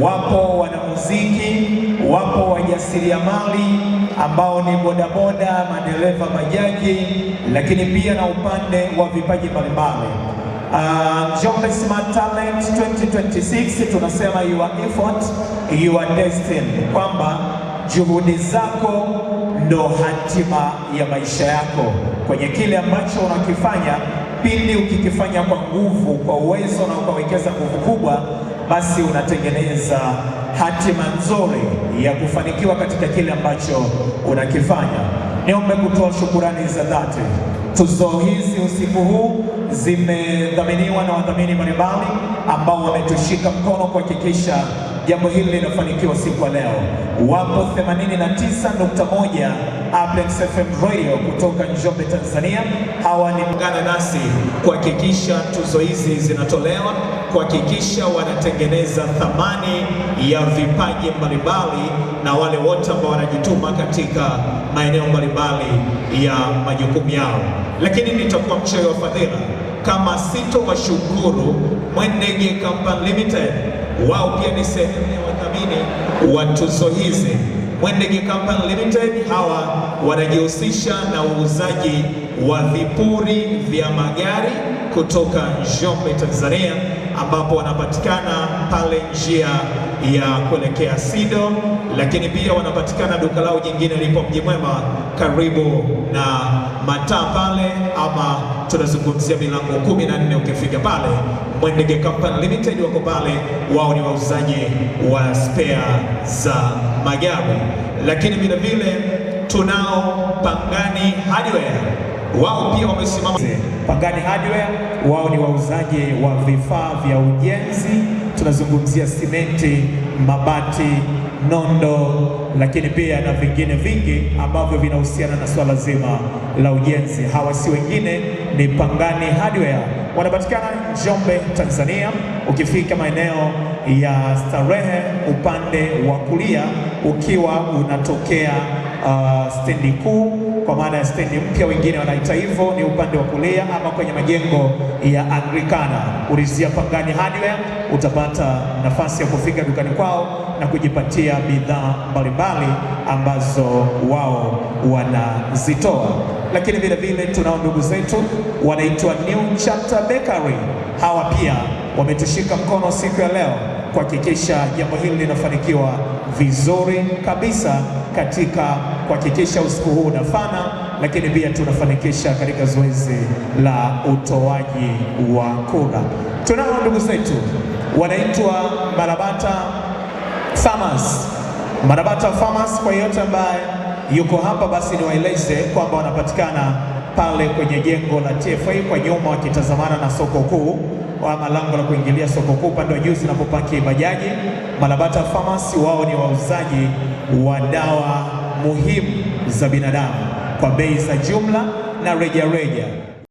wapo wanamuziki, wapo wajasiriamali ambao ni bodaboda, madereva bajaji, lakini pia na upande wa vipaji mbalimbali. Njombe Smart Talent 2026 tunasema your effort, your destiny, kwamba juhudi zako ndo hatima ya maisha yako. Kwenye kile ambacho unakifanya, pindi ukikifanya kwa nguvu, kwa uwezo na ukawekeza nguvu kubwa, basi unatengeneza hatima nzuri ya kufanikiwa katika kile ambacho unakifanya. Niombe kutoa shukurani za dhati. Tuzo hizi usiku huu zimedhaminiwa na wadhamini mbalimbali ambao wametushika mkono kuhakikisha jambo hili linafanikiwa siku ya leo. Wapo 89.1 Aplex FM Radio kutoka Njombe, Tanzania. Hawa ni mungana nasi kuhakikisha tuzo hizi zinatolewa, kuhakikisha wanatengeneza thamani ya vipaji mbalimbali na wale wote ambao wanajituma katika maeneo mbalimbali ya majukumu yao. Lakini nitakuwa mchoyo wa fadhila kama sito washukuru Mwendege Company Limited. Wao pia ni sehemu ya wadhamini wa tuzo hizi. Mwendege Company Limited hawa wanajihusisha na uuzaji wa vipuri vya magari kutoka Njombe, Tanzania, ambapo wanapatikana pale njia ya kuelekea Sido, lakini pia wanapatikana duka lao jingine lipo Mji Mwema karibu na mataa pale, ama tunazungumzia milango 14 ukifika pale. Mwendege Company Limited wako pale, wao ni wauzaji wa spare za magari. Lakini vile vile tunao Pangani Hardware, wao pia wamesimama. Pangani Hardware wao ni wauzaji wa vifaa vya ujenzi, tunazungumzia simenti, mabati, nondo, lakini pia na vingine vingi ambavyo vinahusiana na swala zima la ujenzi. Hawa si wengine ni Pangani Hardware, wanapatikana Njombe, Tanzania. Ukifika maeneo ya Starehe upande wa kulia ukiwa unatokea stendi kuu, kwa maana ya stendi mpya, wengine wanaita hivyo, ni upande wa kulia, ama kwenye majengo ya Anglikana, ulizia Pangani Hardware, utapata nafasi ya kufika dukani kwao na kujipatia bidhaa mbalimbali ambazo wao wanazitoa. Lakini vile vile tunao ndugu zetu wanaitwa New Chapter Bakery. Hawa pia wametushika mkono siku ya leo kuhakikisha jambo hili linafanikiwa vizuri kabisa katika kuhakikisha usiku huu unafana, lakini pia tunafanikisha katika zoezi la utoaji wa kura. Tunao ndugu zetu wanaitwa Marabata Farmers. Marabata Farmers, kwa yote ambaye yuko hapa basi niwaeleze kwamba wanapatikana pale kwenye jengo la TFA kwa nyuma, wakitazamana na soko kuu wa lango la kuingilia soko kuu upande wa juu zinapopaki bajaji. Marabata Farmers wao ni wauzaji wa dawa muhimu za binadamu kwa bei za jumla na rejareja.